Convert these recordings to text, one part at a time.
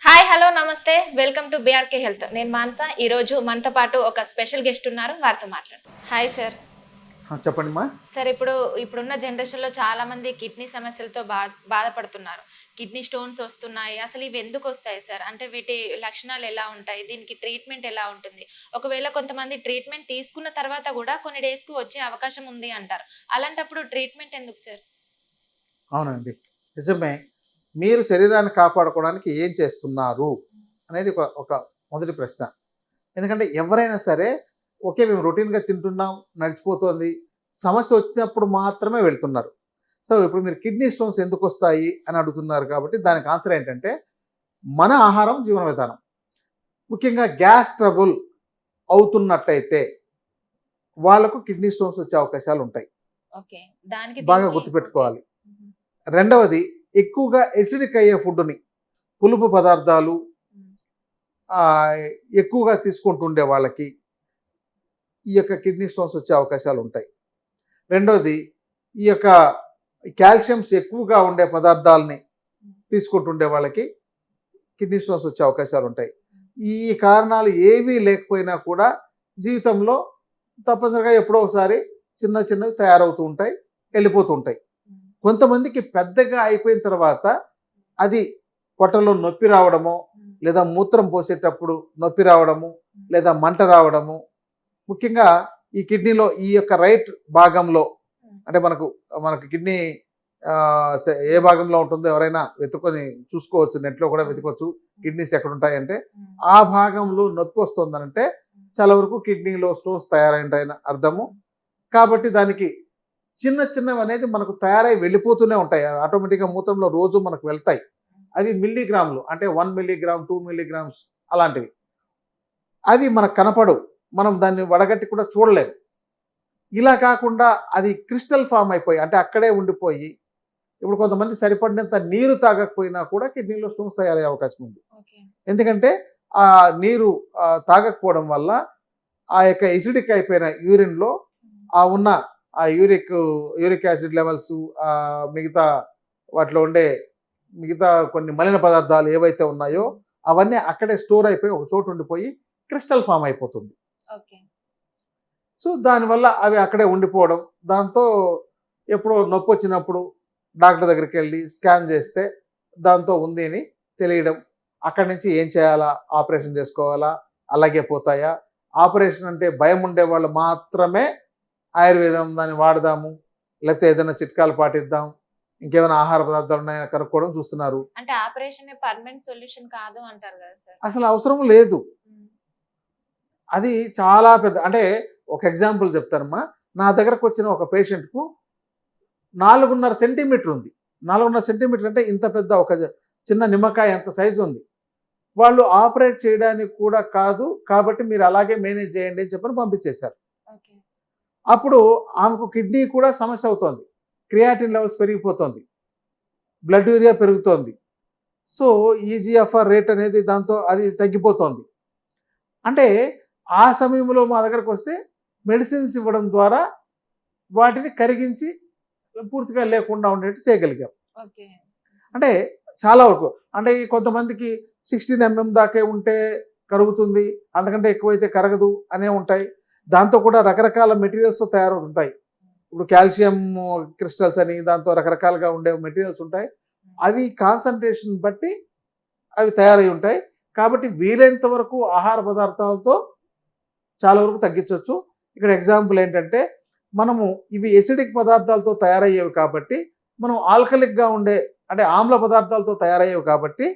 Hi hello నమస్తే welcome to BRK health. నేను మానస. ఈరోజు మనతో పాటు ఒక స్పెషల్ గెస్ట్ ఉన్నారు, వారితో మాట్లాడు. Hi sir. చెప్పండి మా. సార్, ఇప్పుడున్న జనరేషన్లో చాలా మంది కిడ్నీ సమస్యలతో బాధపడుతున్నారు. కిడ్నీ స్టోన్స్ వస్తున్నాయి. అసలు ఇవి ఎందుకు వస్తాయి సార్? అంటే వీటి లక్షణాలు ఎలా ఉంటాయి? దీనికి ట్రీట్మెంట్ ఎలా ఉంటుంది? ఒకవేళ కొంతమంది ట్రీట్మెంట్ తీసుకున్న తర్వాత కూడా కొన్ని డేస్కి వచ్చే అవకాశం ఉంది అంటారు. అలాంటప్పుడు ట్రీట్మెంట్ ఎందుకు సార్? అవునండి, నిజమే. మీరు శరీరాన్ని కాపాడుకోవడానికి ఏం చేస్తున్నారు అనేది ఒక మొదటి ప్రశ్న. ఎందుకంటే ఎవరైనా సరే ఓకే, మేము రొటీన్గా తింటున్నాం, నడిచిపోతుంది, సమస్య వచ్చినప్పుడు మాత్రమే వెళ్తున్నారు. సో ఇప్పుడు మీరు కిడ్నీ స్టోన్స్ ఎందుకు వస్తాయి అని అడుగుతున్నారు కాబట్టి దానికి ఆన్సర్ ఏంటంటే మన ఆహారం, జీవన విధానం. ముఖ్యంగా గ్యాస్ ట్రబుల్ అవుతున్నట్టయితే వాళ్ళకు కిడ్నీ స్టోన్స్ వచ్చే అవకాశాలు ఉంటాయి. బాగా గుర్తుపెట్టుకోవాలి. రెండవది, ఎక్కువగా ఎసిడిక్ అయ్యే ఫుడ్ని, పులుపు పదార్థాలు ఎక్కువగా తీసుకుంటుండే వాళ్ళకి ఈ యొక్క కిడ్నీ స్టోన్స్ వచ్చే అవకాశాలు ఉంటాయి. రెండవది, ఈ యొక్క కాల్షియమ్స్ ఎక్కువగా ఉండే పదార్థాలని తీసుకుంటుండే వాళ్ళకి కిడ్నీ స్టోన్స్ వచ్చే అవకాశాలు ఉంటాయి. ఈ కారణాలు ఏవీ లేకపోయినా కూడా జీవితంలో తప్పనిసరిగా ఎప్పుడో ఒకసారి చిన్నవి తయారవుతూ ఉంటాయి, వెళ్ళిపోతూ ఉంటాయి. కొంతమందికి పెద్దగా అయిపోయిన తర్వాత అది పొట్టలో నొప్పి రావడము, లేదా మూత్రం పోసేటప్పుడు నొప్పి రావడము, లేదా మంట రావడము. ముఖ్యంగా ఈ కిడ్నీలో ఈ యొక్క రైట్ భాగంలో, అంటే మనకు కిడ్నీ ఏ భాగంలో ఉంటుందో ఎవరైనా వెతుకొని చూసుకోవచ్చు, నెట్లో కూడా వెతుకోవచ్చు కిడ్నీస్ ఎక్కడ ఉంటాయంటే. ఆ భాగంలో నొప్పి వస్తుందనంటే చాలా వరకు కిడ్నీలో స్టోన్స్ తయారైన అర్థము. కాబట్టి దానికి చిన్నవి అనేది మనకు తయారై వెళ్ళిపోతూనే ఉంటాయి. ఆటోమేటిక్గా మూత్రంలో రోజు మనకు వెళ్తాయి. అవి మిల్లీగ్రాములు, అంటే 1 మిల్లీగ్రామ్ 2 మిల్లీగ్రామ్స్ అలాంటివి. అవి మనకు కనపడవు, మనం దాన్ని వడగట్టి కూడా చూడలేము. ఇలా కాకుండా అది క్రిస్టల్ ఫామ్ అయిపోయి, అంటే అక్కడే ఉండిపోయి, ఇప్పుడు కొంతమంది సరిపడినంత నీరు తాగకపోయినా కూడా కిడ్నీలో స్టోన్స్ తయారయ్యే అవకాశం ఉంది. ఎందుకంటే ఆ నీరు తాగకపోవడం వల్ల ఆ యొక్క ఎసిడిక్ అయిపోయిన యూరిన్లో ఉన్న ఆ యూరిక్ యాసిడ్ లెవెల్స్, మిగతా వాటిలో ఉండే మిగతా కొన్ని మలిన పదార్థాలు ఏవైతే ఉన్నాయో అవన్నీ అక్కడే స్టోర్ అయిపోయి ఒక చోటు ఉండిపోయి క్రిస్టల్ ఫామ్ అయిపోతుంది. సో దానివల్ల అవి అక్కడే ఉండిపోవడం, దాంతో ఎప్పుడో నొప్పి వచ్చినప్పుడు డాక్టర్ దగ్గరికి వెళ్ళి స్కాన్ చేస్తే దాంతో ఉంది అని తెలియడం. అక్కడి నుంచి ఏం చేయాలా, ఆపరేషన్ చేసుకోవాలా, అలాగే పోతాయా? ఆపరేషన్ అంటే భయం ఉండే వాళ్ళు మాత్రమే ఆయుర్వేదం దాన్ని వాడదాము, లేకపోతే ఏదైనా చిట్కాలు పాటిద్దాం, ఇంకేమైనా ఆహార పదార్థాలు ఉన్నాయని కనుక్కోవడం చూస్తున్నారు. అంటే ఆపరేషన్ పర్మనెంట్ సొల్యూషన్ కాదు అంటారు కదా సార్? అసలు అవసరం లేదు. అది చాలా పెద్ద, అంటే ఒక ఎగ్జాంపుల్ చెప్తానమ్మా. నా దగ్గరకు వచ్చిన ఒక పేషెంట్కు 4.5 సెంటీమీటర్ ఉంది. 4.5 సెంటీమీటర్ అంటే ఇంత పెద్ద ఒక చిన్న నిమ్మకాయ అంత సైజు ఉంది. వాళ్ళు ఆపరేట్ చేయడానికి కూడా కాదు, కాబట్టి మీరు అలాగే మేనేజ్ చేయండి అని చెప్పని పంపించేశారు. అప్పుడు ఆమెకు కిడ్నీ కూడా సమస్య అవుతోంది, క్రియాటిన్ లెవెల్స్ పెరిగిపోతుంది, బ్లడ్ యూరియా పెరుగుతోంది. సో ఈజీఎఫ్ఆర్ రేట్ అనేది దాంతో అది తగ్గిపోతుంది. అంటే ఆ సమయంలో మా దగ్గరకు వస్తే మెడిసిన్స్ ఇవ్వడం ద్వారా వాటిని కరిగించి పూర్తిగా లేకుండా ఉండేట్టు చేయగలిగాం. అంటే చాలా వరకు, అంటే కొంతమందికి 16 mm దాకే ఉంటే కరుగుతుంది, అంతకంటే ఎక్కువైతే కరగదు అనే ఉంటాయి. దాంతో కూడా రకరకాల మెటీరియల్స్ తయారవుతుంటాయి. ఇప్పుడు కాల్షియం క్రిస్టల్స్ అని దాంతో రకరకాలుగా ఉండే మెటీరియల్స్ ఉంటాయి. అవి కాన్సన్ట్రేషన్ బట్టి అవి తయారై ఉంటాయి. కాబట్టి వీలైనంత వరకు ఆహార పదార్థాలతో చాలా వరకు తగ్గించవచ్చు. ఇక్కడ ఎగ్జాంపుల్ ఏంటంటే, మనము ఇవి ఎసిడిక్ పదార్థాలతో తయారయ్యేవి కాబట్టి, మనం ఆల్కలిక్గా ఉండే, అంటే ఆమ్ల పదార్థాలతో తయారయ్యేవి కాబట్టి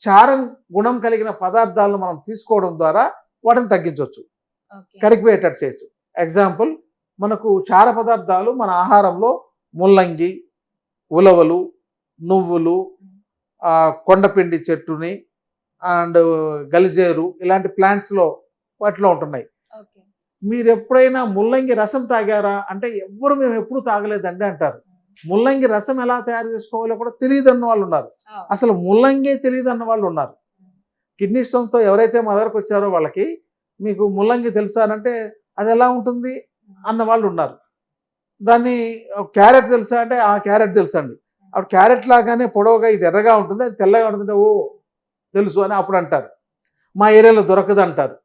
క్షారం గుణం కలిగిన పదార్థాలను మనం తీసుకోవడం ద్వారా వాటిని తగ్గించవచ్చు, కరిగిపోయేటట్టు చేయొచ్చు. ఎగ్జాంపుల్, మనకు క్షార పదార్థాలు మన ఆహారంలో ముల్లంగి, ఉలవలు, నువ్వులు, కొండపిండి చెట్టుని అండ్ గలిజేరు ఇలాంటి ప్లాంట్స్లో వాటిలో ఉంటున్నాయి. మీరు ఎప్పుడైనా ముల్లంగి రసం తాగారా అంటే ఎవ్వరు మేము ఎప్పుడు తాగలేదండి అంటారు. ముల్లంగి రసం ఎలా తయారు చేసుకోవాలో కూడా తెలియదు అన్న వాళ్ళు ఉన్నారు, అసలు ముల్లంగి తెలియదు అన్న వాళ్ళు ఉన్నారు. కిడ్నీ స్టోన్తో ఎవరైతే మా దగ్గరకు వచ్చారో వాళ్ళకి మీకు ముల్లంగి తెలుసా అంటే అది ఎలా ఉంటుంది అన్న వాళ్ళు ఉన్నారు. దాన్ని క్యారెట్ తెలుసా అంటే ఆ క్యారెట్ తెలుసా అండి. అప్పుడు క్యారెట్ లాగానే పొడవుగా ఇది ఎర్రగా ఉంటుంది, అది తెల్లగా ఉంటుంది. ఓ తెలుసు అని అప్పుడు అంటారు. మా ఏరియాలో దొరకదు అంటారు,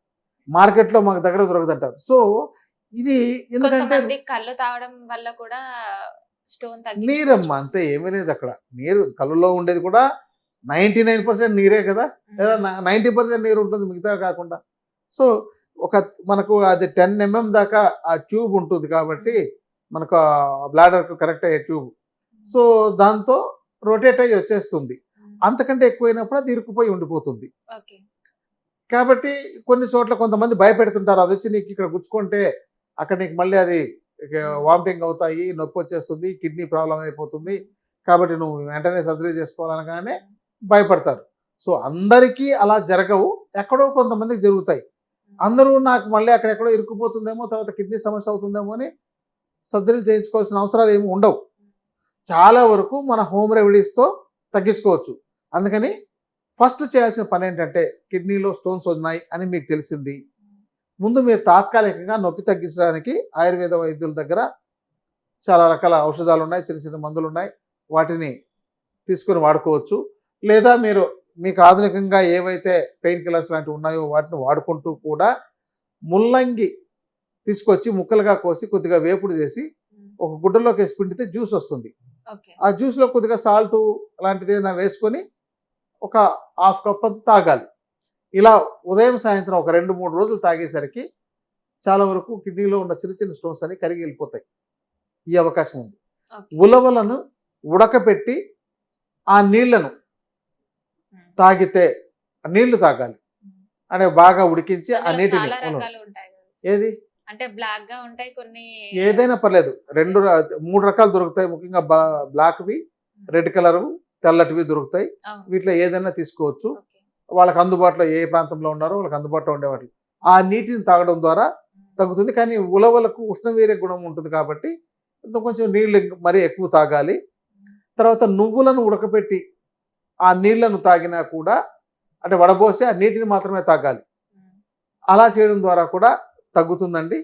మార్కెట్లో మాకు దగ్గర దొరకదు అంటారు. సో ఇది ఎందుకంటే కొంతమంది కళ్ళు తాగడం వల్ల కూడా స్టోన్ నీరమ్మ తగ్గించుకోవచ్చు. అంతే, ఏమీ లేదు అక్కడ. నీరు కళ్ళులో ఉండేది కూడా 99% నీరే కదా, లేదా 90% నీరు ఉంటుంది మిగతా కాకుండా. సో ఒక మనకు అది 10 mm దాకా ఆ ట్యూబ్ ఉంటుంది కాబట్టి మనకు బ్లాడర్కు కరెక్ట్ అయ్యే ట్యూబ్. సో దాంతో రొటేట్ అయ్యి వచ్చేస్తుంది. అంతకంటే ఎక్కువైనప్పుడు అది ఇరుక్కుపోయి ఉండిపోతుంది. ఓకే. కాబట్టి కొన్ని చోట్ల కొంతమంది భయపెడుతుంటారు, అది వచ్చి నీకు ఇక్కడ గుచ్చుకుంటే అక్కడ నీకు మళ్ళీ అది వామిటింగ్ అవుతాయి, నొప్పి వచ్చేస్తుంది, కిడ్నీ ప్రాబ్లం అయిపోతుంది, కాబట్టి నువ్వు వెంటనే సర్జరీ చేసుకోవాలనగానే భయపడతారు. సో అందరికీ అలా జరగవు, ఎక్కడో కొంతమందికి జరుగుతాయి. అందరూ నాకు మళ్ళీ అక్కడెక్కడో ఇరుక్కుపోతుందేమో, తర్వాత కిడ్నీ సమస్య అవుతుందేమో అని సర్జరీలు చేయించుకోవాల్సిన అవసరాలు ఏమి ఉండవు. చాలా వరకు మన హోమ్ రెమెడీస్తో తగ్గించుకోవచ్చు. అందుకని ఫస్ట్ చేయాల్సిన పని ఏంటంటే, కిడ్నీలో స్టోన్స్ ఉన్నాయి అని మీకు తెలిసింది, ముందు మీరు తాత్కాలికంగా నొప్పి తగ్గించడానికి ఆయుర్వేద వైద్యుల దగ్గర చాలా రకాల ఔషధాలు ఉన్నాయి, చిన్న చిన్న మందులు ఉన్నాయి, వాటిని తీసుకొని వాడుకోవచ్చు. లేదా మీకు ఆధునికంగా ఏవైతే పెయిన్ కిల్లర్స్ లాంటివి ఉన్నాయో వాటిని వాడుకుంటూ కూడా ముల్లంగి తీసుకొచ్చి ముక్కలుగా కోసి కొద్దిగా వేపుడు చేసి ఒక గుడ్డలోకి వేసి పిండితే జ్యూస్ వస్తుంది. ఓకే. ఆ జ్యూస్లో కొద్దిగా సాల్ట్ లాంటిది ఏదైనా వేసుకొని ఒక హాఫ్ కప్ అంత తాగాలి. ఇలా ఉదయం సాయంత్రం ఒక 2-3 రోజులు తాగేసరికి చాలా వరకు కిడ్నీలో ఉన్న చిన్న చిన్న స్టోన్స్ అని కరిగి వెళ్ళిపోతాయి. ఈ అవకాశం ఉంది. ఓకే. ఉలవలను ఉడకపెట్టి ఆ నీళ్లను తాగితే, నీళ్లు తాగాలి అంటే బాగా ఉడికించి ఆ అందులో నీటిని చాలా రకాలు ఉంటాయి కదా సార్. ఏది అంటే బ్లాక్ గా ఉంటాయి కొన్ని. ఏదైనా పర్లేదు, 3 రకాలు దొరుకుతాయి. ముఖ్యంగా బ్లాక్వి, రెడ్ కలర్, తెల్లటివి దొరుకుతాయి. అవును. వీటిలో ఏదైనా తీసుకోవచ్చు. ఓకే. వాళ్ళకి అందుబాటులో ఏ ప్రాంతంలో ఉన్నారో వాళ్ళకి అందుబాటులో ఉండేవాటి ఆ నీటిని తాగడం ద్వారా తగ్గుతుంది. కానీ ఉలవలకు ఉష్ణవీర్య గుణం ఉంటుంది కాబట్టి కొంచెం నీళ్ళు మరీ ఎక్కువ తాగాలి. తర్వాత నువ్వులను ఉడకపెట్టి ఆ నీళ్లను తాగినా కూడా, అంటే వడబోసి ఆ నీటిని మాత్రమే తాగాలి. అలా చేయడం ద్వారా కూడా తగ్గుతుందండి.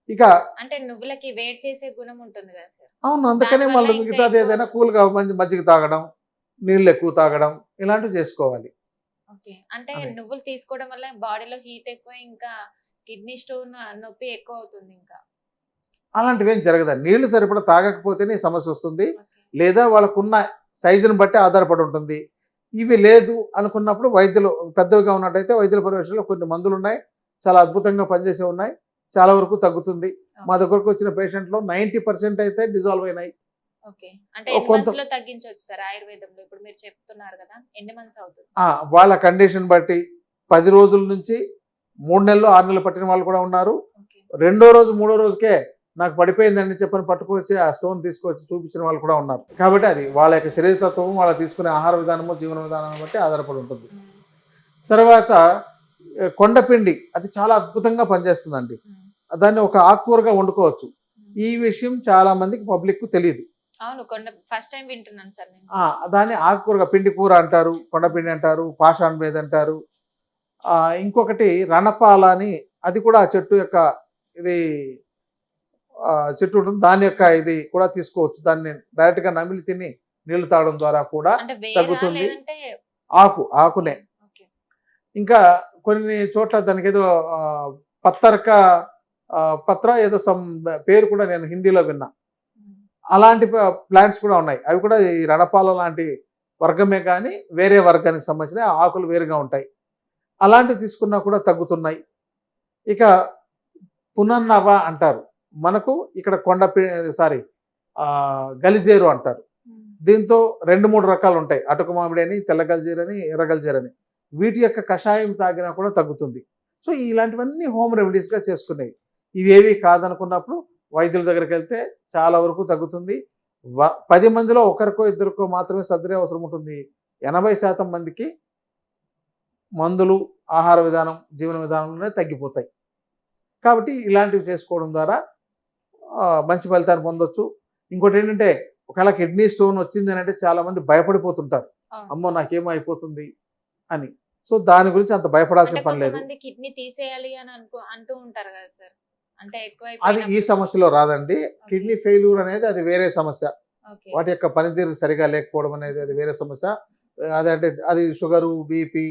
ఇక అంటే నువ్వులకి వేడి చేసే గుణం ఉంటుంది కదా సార్. అవును, అందుకనే దానివల్ల మళ్ళీ ఇంకా మిగతాది ఎక్కువ- ఏదైనా కూల్గా మజ్జిగ తాగడం, నీళ్ళు ఎక్కువ తాగడం ఇలాంటివి చేసుకోవాలి. ఓకే. అంటే అదే. నువ్వులు తీసుకోవడం వల్ల బాడీలో హీట్ ఎక్కువ, ఇంకా కిడ్నీ స్టోన్ నొప్పి ఎక్కువ అవుతుంది ఇంకా. అలాంటివి ఏం జరగదండి. నీళ్లు సరిపడా తాగకపోతేనే ఈ సమస్య వస్తుంది, ఓకే. లేదా వాళ్ళకున్న సైజుని బట్టి ఆధారపడి ఉంటుంది. ఇవి లేదు అనుకున్నప్పుడు వైద్యులు పెద్దవిగా ఉన్నట్టయితే వైద్యుల పర్యవేక్షణలో కొన్ని మందులు ఉన్నాయి, చాలా అద్భుతంగా పనిచేసే ఉన్నాయి, చాలా వరకు తగ్గుతుంది. మా దగ్గరకు వచ్చిన పేషెంట్లో 90% అయితే డిజాల్వ్ అయినాయి. ఓకే. అంటే ఎన్ని కొంత మంత్స్ లో తగ్గించవచ్చు సార్ ఆయుర్వేదంలో? ఇప్పుడు మీరు చెప్తున్నారు కదా, ఎన్ని మంత్స్ అవుతుంది? వాళ్ళ కండిషన్ బట్టి 10 రోజుల నుంచి 3 నెలలు 6 నెలలు పట్టిన వాళ్ళు కూడా ఉన్నారు. ఓకే. రెండో రోజు మూడో రోజుకే నాకు పడిపోయిందని చెప్పని పట్టుకొచ్చి ఆ స్టోన్ తీసుకొచ్చి చూపించిన వాళ్ళు కూడా ఉన్నారు. కాబట్టి అది వాళ్ళ యొక్క శరీరతత్వం, వాళ్ళ తీసుకునే ఆహార విధానము, జీవన విధానాన్ని బట్టి ఆధారపడి ఉంటుంది. తర్వాత కొండపిండి అది చాలా అద్భుతంగా పనిచేస్తుందండి. దాన్ని ఒక ఆకుకూరగా వండుకోవచ్చు. ఈ విషయం చాలా మందికి పబ్లిక్ తెలియదు. అవును, ఫస్ట్ టైం వింటున్నాను సార్ నేను. దాన్ని ఆకుకూరగా పిండి కూర అంటారు, కొండపిండి అంటారు, పాషాణ్ బేద్ అంటారు. ఇంకొకటి రణపాల అని, అది కూడా చెట్టు యొక్క ఇది చెట్టు ఉంటుంది, దాని యొక్క ఇది కూడా తీసుకోవచ్చు. దాన్ని డైరెక్ట్గా నమిలి తిని నీళ్లు తాగడం ద్వారా కూడా అంటే వేరా తగ్గుతుంది. లేదంటే ఆకునే. ఓకే. ఇంకా కొన్ని చోట్ల దానికి ఏదో పత్తరక పత్ర ఏదో సమ్ పేరు కూడా నేను హిందీలో విన్నా. అలాంటి ప్లాంట్స్ కూడా ఉన్నాయి. అవి కూడా ఈ రణపాల లాంటి వర్గమే, కానీ వేరే వర్గానికి సంబంధించిన ఆకులు వేరుగా ఉంటాయి. అలాంటివి తీసుకున్నా కూడా తగ్గుతున్నాయి. ఇక పునర్నవ అంటారు, మనకు ఇక్కడ గలిజేరు అంటారు. దీంతో 2-3 రకాలు ఉంటాయి, అటుకు మామిడి అని, తెల్ల గలిజేరు అని, ఎర్ర గలిజేరు అని. వీటి యొక్క కషాయం తాగినా కూడా తగ్గుతుంది. సో ఇలాంటివన్నీ హోమ్ రెమెడీస్గా చేసుకునేవి. ఇవేవి కాదనుకున్నప్పుడు వైద్యుల దగ్గరికి వెళ్తే చాలా వరకు తగ్గుతుంది. 10 మందిలో ఒకరికో ఇద్దరికో మాత్రమే సర్జరీ అవసరం ఉంటుంది. 80% మందికి మందులు, ఆహార విధానం, జీవన విధానంలోనే తగ్గిపోతాయి. కాబట్టి ఇలాంటివి చేసుకోవడం ద్వారా మంచి ఫలితాన్ని పొందొచ్చు. ఇంకోటి ఏంటంటే, ఒకవేళ కిడ్నీ స్టోన్ వచ్చింది అని అంటే చాలామంది భయపడిపోతుంటారు, అమ్మో నాకేమో అయిపోతుంది అని. సో దాని గురించి అంత భయపడాల్సిన పని లేదు. కిడ్నీ తీసేయాలి అని అంటూ ఉంటారు కదా సార్, అంటే ఎక్కువ అది ఈ సమస్యలో రాదండి. కిడ్నీ ఫెయిల్యూర్ అనేది అది వేరే సమస్య. వాటి యొక్క పనితీరు సరిగా లేకపోవడం అనేది అది వేరే సమస్య. అదంటే అది షుగరు, బీపీ,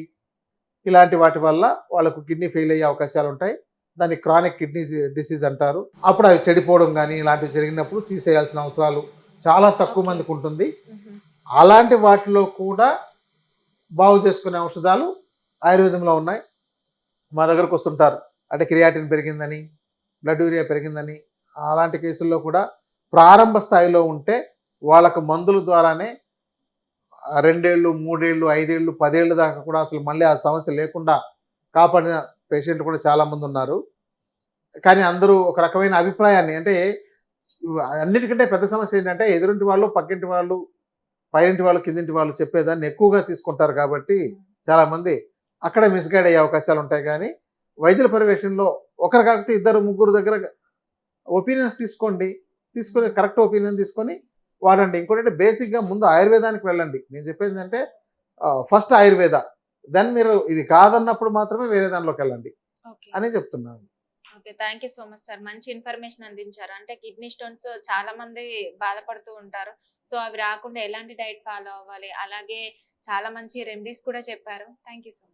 ఇలాంటి వాటి వల్ల వాళ్ళకు కిడ్నీ ఫెయిల్ అయ్యే అవకాశాలు ఉంటాయి. దాన్ని క్రానిక్ కిడ్నీ డిసీజ్ అంటారు. అప్పుడు అవి చెడిపోవడం కానీ ఇలాంటివి జరిగినప్పుడు తీసేయాల్సిన అవసరాలు చాలా తక్కువ Okay. మందికి ఉంటుంది. మ్మ్. అలాంటి వాటిలో కూడా బాగు చేసుకునే ఔషధాలు ఆయుర్వేదంలో ఉన్నాయి. మా దగ్గరకు వస్తుంటారు అంటే క్రియాటిన్ పెరిగిందని, బ్లడ్ యూరియా పెరిగిందని. అలాంటి కేసుల్లో కూడా ప్రారంభ స్థాయిలో ఉంటే వాళ్ళకు మందుల ద్వారానే 2 ఏళ్ళు, 3 ఏళ్ళు, 5 ఏళ్ళు, 10 ఏళ్ళ దాకా కూడా అసలు మళ్ళీ ఆ సమస్య లేకుండా కాపాడిన పేషెంట్లు కూడా చాలామంది ఉన్నారు. కానీ అందరూ ఒక రకమైన అభిప్రాయాన్ని అంటే అన్నిటికంటే పెద్ద సమస్య ఏంటంటే ఎదురింటి వాళ్ళు, పక్కింటి వాళ్ళు, పైనింటి వాళ్ళు, కిందింటి వాళ్ళు చెప్పేదాన్ని ఎక్కువగా తీసుకుంటారు కాబట్టి చాలామంది అక్కడ మిస్గైడ్ అయ్యే అవకాశాలు ఉంటాయి. కానీ వైద్యుల పర్యవేక్షణలో ఒకరు కాకపోతే ఇద్దరు, ముగ్గురు దగ్గర ఒపీనియన్స్ తీసుకోండి. తీసుకొని కరెక్ట్ ఒపీనియన్ తీసుకొని వాడండి. ఇంకోటంటే బేసిక్‌గా ముందు ఆయుర్వేదానికి వెళ్ళండి. నేను చెప్పేది ఏంటంటే ఫస్ట్ ఆయుర్వేద. దెన్ మీరు ఇది కాదన్నప్పుడు మాత్రమే వేరే దానిలోకెళ్ళండి ఓకే. అని చెప్తున్నాను. Okay. Thank you so much sir. మంచి ఇన్ఫర్మేషన్ అందించారు. అంటే కిడ్నీ స్టోన్స్ చాలా మంది బాధపడుతూ ఉంటారు. సో అవి రాకుండా ఎలాంటి డైట్ ఫాలో అవ్వాలి, అలాగే చాలా మంచి రెమెడీస్ కూడా చెప్పారు. Thank you so much.